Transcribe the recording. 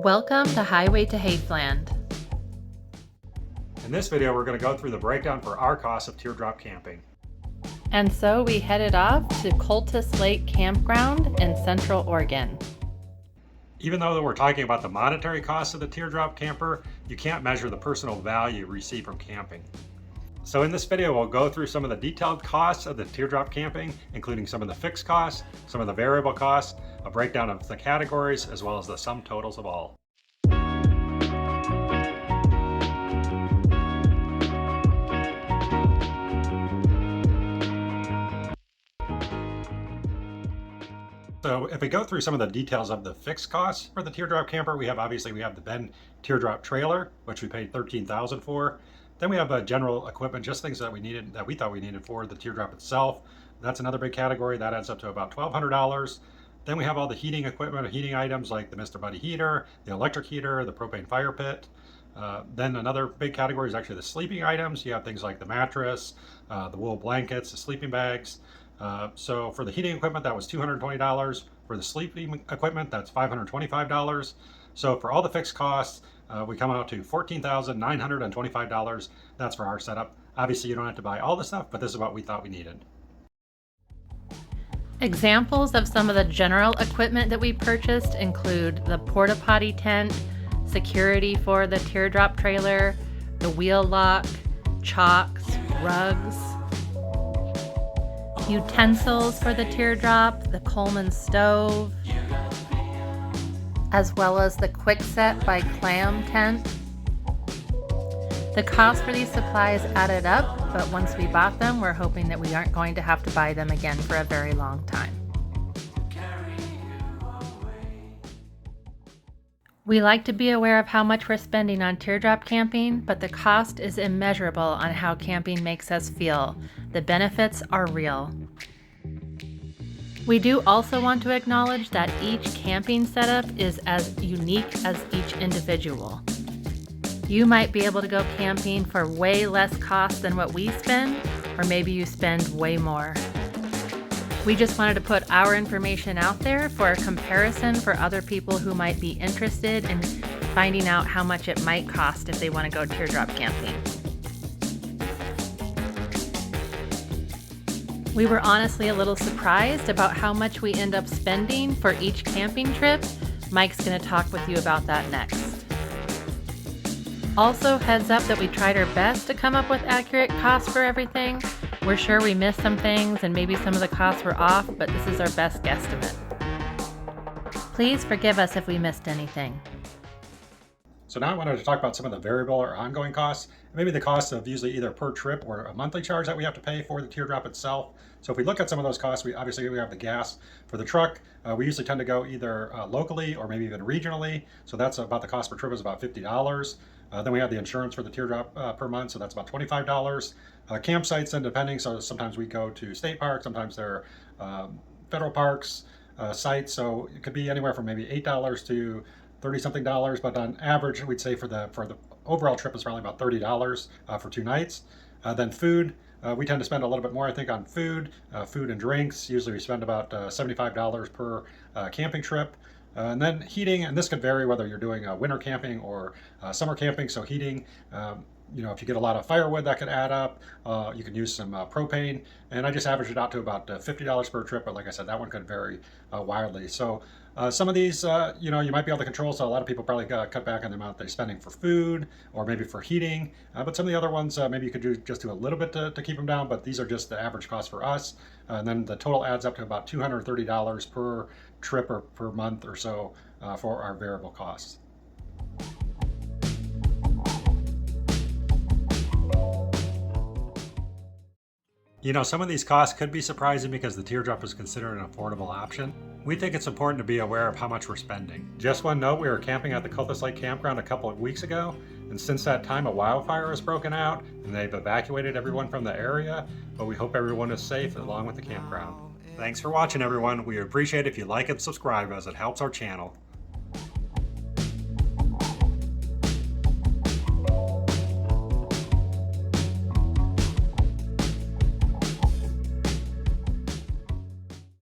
Welcome to Highway to Hateland. In this video, we're going to go through the breakdown for our cost of Teardrop camping. And so we headed off to Cultus Lake Campground in Central Oregon. Even though we're talking about the monetary cost of the Teardrop camper, you can't measure the personal value received from camping. So in this video, we'll go through some of the detailed costs of the Teardrop camping, including some of the fixed costs, some of the variable costs, a breakdown of the categories, as well as the sum totals of all. So if we go through some of the details of the fixed costs for the Teardrop camper, we have the Ben Teardrop trailer, which we paid $13,000 for. Then we have general equipment, just things that we thought we needed for the Teardrop itself. That's another big category. That adds up to about $1,200. Then we have all the heating equipment, heating items like the Mr. Buddy heater, the electric heater, the propane fire pit. Then another big category is actually the sleeping items. You have things like the mattress, the wool blankets, the sleeping bags. So for the heating equipment, that was $220. For the sleeping equipment, that's $525. So for all the fixed costs, we come out to $14,925. That's for our setup. Obviously, you don't have to buy all the stuff, but this is what we thought we needed. Examples of some of the general equipment that we purchased include the porta potty tent, security for the Teardrop trailer, the wheel lock, chocks, rugs, utensils for the Teardrop, the Coleman stove, as well as the Quickset by Clam tent. The cost for these supplies added up, but once we bought them, we're hoping that we aren't going to have to buy them again for a very long time. We like to be aware of how much we're spending on Teardrop camping, but the cost is immeasurable on how camping makes us feel. The benefits are real. We do also want to acknowledge that each camping setup is as unique as each individual. You might be able to go camping for way less cost than what we spend, or maybe you spend way more. We just wanted to put our information out there for a comparison for other people who might be interested in finding out how much it might cost if they want to go Teardrop camping. We were honestly a little surprised about how much we end up spending for each camping trip. Mike's going to talk with you about that next. Also, heads up that we tried our best to come up with accurate costs for everything. We're sure we missed some things and maybe some of the costs were off, but this is our best guesstimate. Please forgive us if we missed anything. So now I wanted to talk about some of the variable or ongoing costs, maybe the cost of usually either per trip or a monthly charge that we have to pay for the Teardrop itself. So if we look at some of those costs, we have the gas for the truck. We usually tend to go either locally or maybe even regionally. So that's about the cost per trip is about $50. Then we have the insurance for the Teardrop per month, so that's about $25. Campsites, then depending, so sometimes we go to state parks, sometimes they're federal parks, sites, so it could be anywhere from maybe $8 to $30-something, but on average, we'd say for the overall trip is probably about $30 for 2 nights. Then food, we tend to spend a little bit more, I think, on food and drinks. Usually we spend about $75 per camping trip. And then heating, and this could vary whether you're doing winter camping or summer camping. So heating, if you get a lot of firewood, that could add up. You can use some propane, and I just averaged it out to about $50 per trip. But like I said, that one could vary wildly. So some of these, you might be able to control. So a lot of people probably cut back on the amount they're spending for food or maybe for heating. But some of the other ones, maybe you could just do a little bit to keep them down. But these are just the average cost for us. And then the total adds up to about $230 per trip or per month or so for our variable costs. Some of these costs could be surprising because the Teardrop is considered an affordable option. We think it's important to be aware of how much we're spending. Just one note, we were camping at the Cultus Lake Campground a couple of weeks ago, and since that time a wildfire has broken out and they've evacuated everyone from the area, but we hope everyone is safe along with the campground. Thanks for watching, everyone. We appreciate it if you like and subscribe as it helps our channel.